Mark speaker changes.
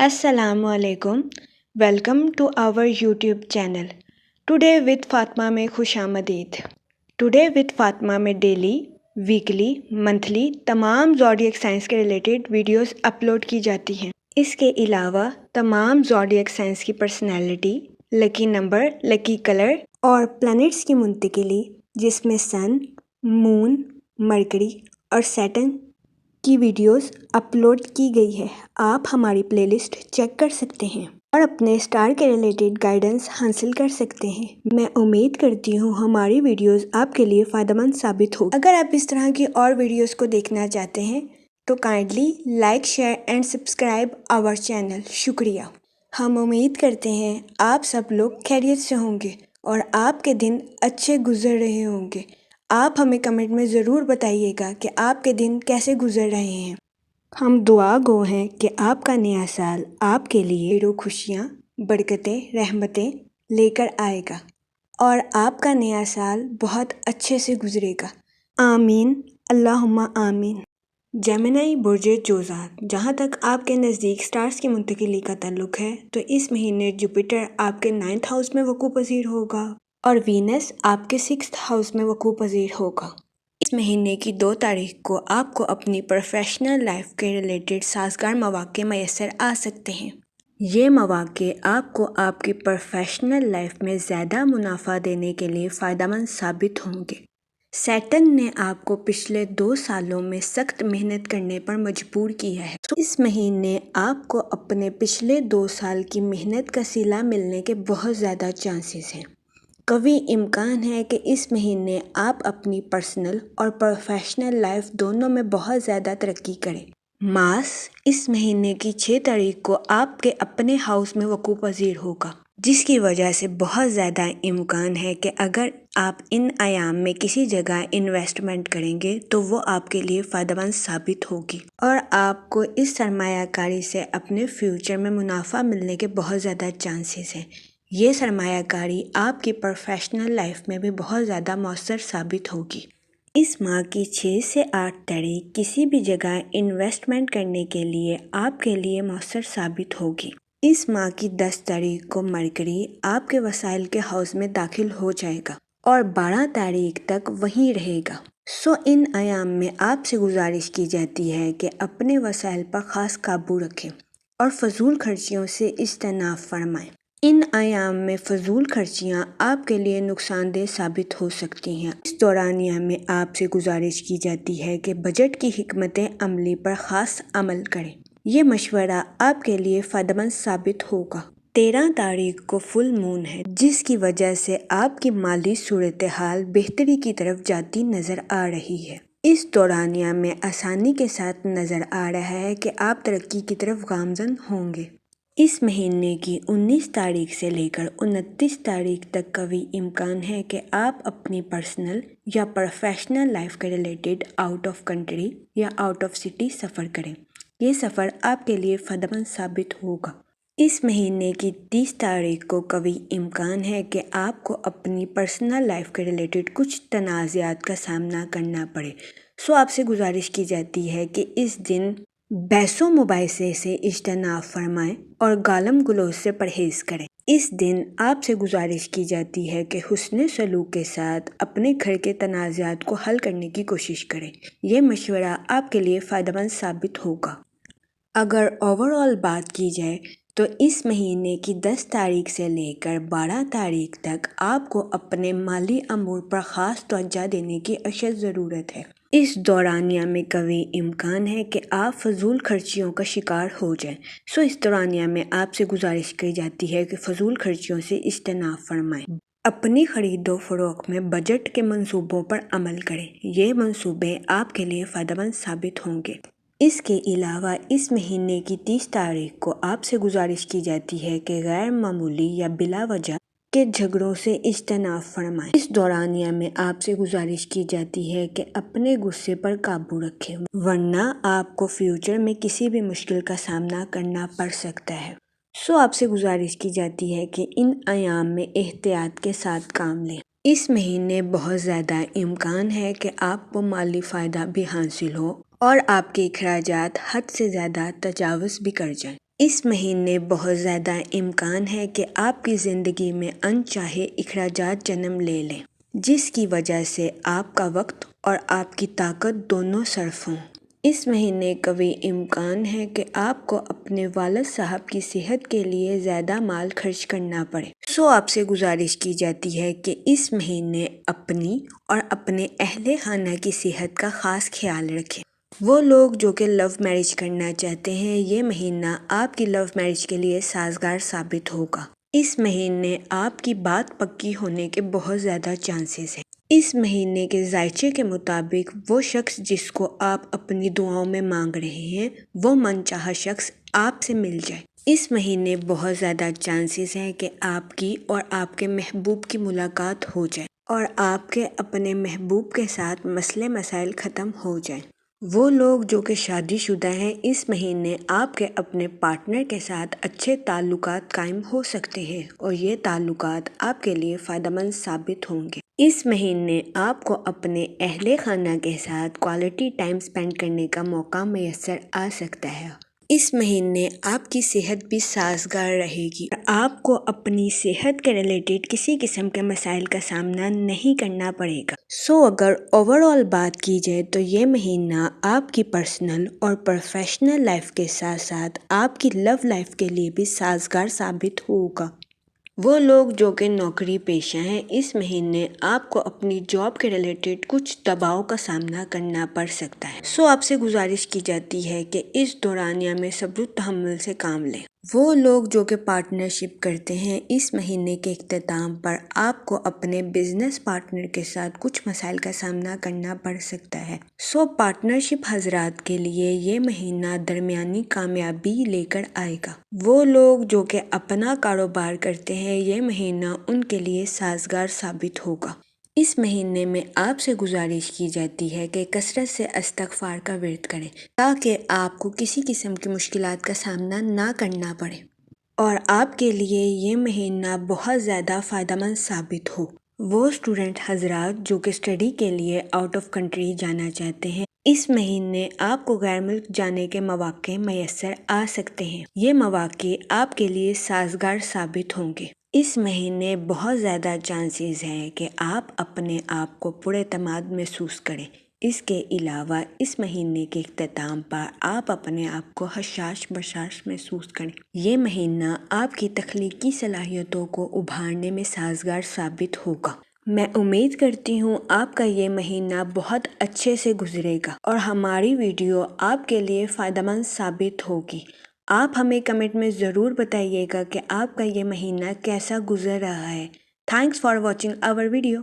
Speaker 1: السلام علیکم. Welcome to our YouTube channel today with Fatima میں خوش آمدید. ٹوڈے وتھ فاطمہ میں ڈیلی، ویکلی، منتھلی تمام زوڈیک سائنس کے ریلیٹڈ ویڈیوز اپلوڈ کی جاتی ہیں. اس کے علاوہ تمام زوڈیک سائنس کی personality, lucky number, lucky colour اور پلانٹس کی منتقلی، جس میں سن، مون، مرکری اور سیٹرن کی ویڈیوز اپلوڈ کی گئی ہے. آپ ہماری پلے لسٹ چیک کر سکتے ہیں اور اپنے اسٹار کے ریلیٹڈ گائیڈنس حاصل کر سکتے ہیں. میں امید کرتی ہوں ہماری ویڈیوز آپ کے لیے فائدہ مند ثابت ہو. اگر آپ اس طرح کی اور ویڈیوز کو دیکھنا چاہتے ہیں تو kindly like, share and subscribe our channel. شکریہ. ہم امید کرتے ہیں آپ سب لوگ خیریت سے ہوں گے اور آپ کے دن اچھے گزر رہے ہوں گے. آپ ہمیں کمنٹ میں ضرور بتائیے گا کہ آپ کے دن کیسے گزر رہے ہیں. ہم دعا گو ہیں کہ آپ کا نیا سال آپ کے لیے خوشیاں، برکتیں، رحمتیں لے کر آئے گا اور آپ کا نیا سال بہت اچھے سے گزرے گا. آمین. اللہم آمین. جیمنائی برج جوزا. جہاں تک آپ کے نزدیک سٹارز کی منتقلی کا تعلق ہے تو اس مہینے جوپیٹر آپ کے 9th ہاؤس میں وقوع پذیر ہوگا اور وینس آپ کے 6th ہاؤس میں وقوع پذیر ہوگا. اس مہینے کی 2 تاریخ کو آپ کو اپنی پروفیشنل لائف کے ریلیٹڈ سازگار مواقع میسر آ سکتے ہیں. یہ مواقع آپ کو آپ کی پروفیشنل لائف میں زیادہ منافع دینے کے لیے فائدہ مند ثابت ہوں گے. سیٹرن نے آپ کو پچھلے 2 سالوں میں سخت محنت کرنے پر مجبور کیا ہے. اس مہینے آپ کو اپنے پچھلے 2 سال کی محنت کا صلہ ملنے کے بہت زیادہ چانسز ہیں. قوی امکان ہے کہ اس مہینے آپ اپنی پرسنل اور پروفیشنل لائف دونوں میں بہت زیادہ ترقی کریں. ماس اس مہینے کی 6 تاریخ کو آپ کے اپنے ہاؤس میں وقوع پذیر ہوگا، جس کی وجہ سے بہت زیادہ امکان ہے کہ اگر آپ ان ایام میں کسی جگہ انویسٹمنٹ کریں گے تو وہ آپ کے لیے فائدہ مند ثابت ہوگی اور آپ کو اس سرمایہ کاری سے اپنے فیوچر میں منافع ملنے کے بہت زیادہ چانسز ہیں. یہ سرمایہ کاری آپ کی پروفیشنل لائف میں بھی بہت زیادہ مؤثر ثابت ہوگی. اس ماہ کی 6 سے 8 تاریخ کسی بھی جگہ انویسٹمنٹ کرنے کے لیے آپ کے لیے مؤثر ثابت ہوگی. اس ماہ کی 10 تاریخ کو مرکری آپ کے وسائل کے ہاؤس میں داخل ہو جائے گا اور 12 تاریخ تک وہیں رہے گا. ان ایام میں آپ سے گزارش کی جاتی ہے کہ اپنے وسائل پر خاص قابو رکھیں اور فضول خرچیوں سے اجتناب فرمائیں. ان ایام میں فضول خرچیاں آپ کے لیے نقصان دہ ثابت ہو سکتی ہیں. اس دورانیہ میں آپ سے گزارش کی جاتی ہے کہ بجٹ کی حکمت عملی پر خاص عمل کریں. یہ مشورہ آپ کے لیے فائدہ مند ثابت ہوگا. 13 تاریخ کو فل مون ہے، جس کی وجہ سے آپ کی مالی صورتحال بہتری کی طرف جاتی نظر آ رہی ہے. اس دورانیہ میں آسانی کے ساتھ نظر آ رہا ہے کہ آپ ترقی کی طرف گامزن ہوں گے. اس مہینے کی 19 تاریخ سے لے کر 29 تاریخ تک قوی امکان ہے کہ آپ اپنی پرسنل یا پروفیشنل لائف کے ریلیٹڈ آؤٹ آف کنٹری یا آؤٹ آف سٹی سفر کریں. یہ سفر آپ کے لیے فائدہ مند ثابت ہوگا. اس مہینے کی 30 تاریخ کو قوی امکان ہے کہ آپ کو اپنی پرسنل لائف کے ریلیٹڈ کچھ تنازعات کا سامنا کرنا پڑے. آپ سے گزارش کی جاتی ہے کہ اس دن بحث و مباحثے سے اجتناب فرمائیں اور گالم گلوچ سے پرہیز کریں. اس دن آپ سے گزارش کی جاتی ہے کہ حسن سلوک کے ساتھ اپنے گھر کے تنازعات کو حل کرنے کی کوشش کریں. یہ مشورہ آپ کے لیے فائدہ مند ثابت ہوگا. اگر اوور آل بات کی جائے تو اس مہینے کی 10 تاریخ سے لے کر 12 تاریخ تک آپ کو اپنے مالی امور پر خاص توجہ دینے کی اشد ضرورت ہے. اس دورانیہ میں قوی امکان ہے کہ آپ فضول خرچیوں کا شکار ہو جائیں. اس دورانیہ میں آپ سے گزارش کی جاتی ہے کہ فضول خرچیوں سے اجتناب فرمائیں. اپنی خرید و فروخت میں بجٹ کے منصوبوں پر عمل کریں. یہ منصوبے آپ کے لیے فائدہ مند ثابت ہوں گے. اس کے علاوہ اس مہینے کی 30 تاریخ کو آپ سے گزارش کی جاتی ہے کہ غیر معمولی یا بلا وجہ کے جھگڑوں سے اجتناب فرمائیں. اس دورانیہ میں آپ سے گزارش کی جاتی ہے کہ اپنے غصے پر قابو رکھیں، ورنہ آپ کو فیوچر میں کسی بھی مشکل کا سامنا کرنا پڑ سکتا ہے. آپ سے گزارش کی جاتی ہے کہ ان ایام میں احتیاط کے ساتھ کام لیں. اس مہینے بہت زیادہ امکان ہے کہ آپ کو مالی فائدہ بھی حاصل ہو اور آپ کے اخراجات حد سے زیادہ تجاوز بھی کر جائیں. اس مہینے بہت زیادہ امکان ہے کہ آپ کی زندگی میں انچاہے اخراجات جنم لے لیں، جس کی وجہ سے آپ کا وقت اور آپ کی طاقت دونوں صرف ہوں۔ اس مہینے قوی امکان ہے کہ آپ کو اپنے والد صاحب کی صحت کے لیے زیادہ مال خرچ کرنا پڑے۔ آپ سے گزارش کی جاتی ہے کہ اس مہینے اپنی اور اپنے اہل خانہ کی صحت کا خاص خیال رکھیں۔ وہ لوگ جو کہ لو میرج کرنا چاہتے ہیں، یہ مہینہ آپ کی لو میرج کے لیے سازگار ثابت ہوگا۔ اس مہینے آپ کی بات پکی ہونے کے بہت زیادہ چانسز ہیں۔ اس مہینے کے ذائچے کے مطابق وہ شخص جس کو آپ اپنی دعاؤں میں مانگ رہے ہیں، وہ من چاہا شخص آپ سے مل جائے۔ اس مہینے بہت زیادہ چانسز ہیں کہ آپ کی اور آپ کے محبوب کی ملاقات ہو جائے اور آپ کے اپنے محبوب کے ساتھ مسئلے مسائل ختم ہو جائیں۔ وہ لوگ جو کہ شادی شدہ ہیں، اس مہینے آپ کے اپنے پارٹنر کے ساتھ اچھے تعلقات قائم ہو سکتے ہیں اور یہ تعلقات آپ کے لیے فائدہ مند ثابت ہوں گے۔ اس مہینے آپ کو اپنے اہل خانہ کے ساتھ کوالٹی ٹائم سپینڈ کرنے کا موقع میسر آ سکتا ہے۔ اس مہینے آپ کی صحت بھی سازگار رہے گی اور آپ کو اپنی صحت کے ریلیٹڈ کسی قسم کے مسائل کا سامنا نہیں کرنا پڑے گا۔ اگر اوور آل بات کی جائے تو یہ مہینہ آپ کی پرسنل اور پروفیشنل لائف کے ساتھ ساتھ آپ کی لو لائف کے لیے بھی سازگار ثابت ہوگا۔ وہ لوگ جو کہ نوکری پیشہ ہیں، اس مہینے آپ کو اپنی جاب کے ریلیٹڈ کچھ دباؤ کا سامنا کرنا پڑ سکتا ہے۔ آپ سے گزارش کی جاتی ہے کہ اس دورانیہ میں صبر و تحمل سے کام لیں۔ وہ لوگ جو کہ پارٹنرشپ کرتے ہیں، اس مہینے کے اختتام پر آپ کو اپنے بزنس پارٹنر کے ساتھ کچھ مسائل کا سامنا کرنا پڑ سکتا ہے۔ پارٹنرشپ حضرات کے لیے یہ مہینہ درمیانی کامیابی لے کر آئے گا۔ وہ لوگ جو کہ اپنا کاروبار کرتے ہیں، یہ مہینہ ان کے لیے سازگار ثابت ہوگا۔ اس مہینے میں آپ سے گزارش کی جاتی ہے کہ کثرت سے استغفار کا ورد کریں تاکہ آپ کو کسی قسم کی مشکلات کا سامنا نہ کرنا پڑے اور آپ کے لیے یہ مہینہ بہت زیادہ فائدہ مند ثابت ہو۔ وہ اسٹوڈنٹ حضرات جو کہ اسٹڈی کے لیے آؤٹ آف کنٹری جانا چاہتے ہیں، اس مہینے آپ کو غیر ملک جانے کے مواقع میسر آ سکتے ہیں۔ یہ مواقع آپ کے لیے سازگار ثابت ہوں گے۔ اس مہینے بہت زیادہ چانسز ہیں کہ آپ اپنے آپ کو پر اعتماد محسوس کریں۔ اس کے علاوہ اس مہینے کے اختتام پر آپ اپنے آپ کو حساس برداشت محسوس کریں۔ یہ مہینہ آپ کی تخلیقی صلاحیتوں کو ابھارنے میں سازگار ثابت ہوگا۔ میں امید کرتی ہوں آپ کا یہ مہینہ بہت اچھے سے گزرے گا اور ہماری ویڈیو آپ کے لیے فائدہ مند ثابت ہوگی۔ آپ ہمیں کمنٹ میں ضرور بتائیے گا کہ آپ کا یہ مہینہ کیسا گزر رہا ہے۔ Thanks for watching our video.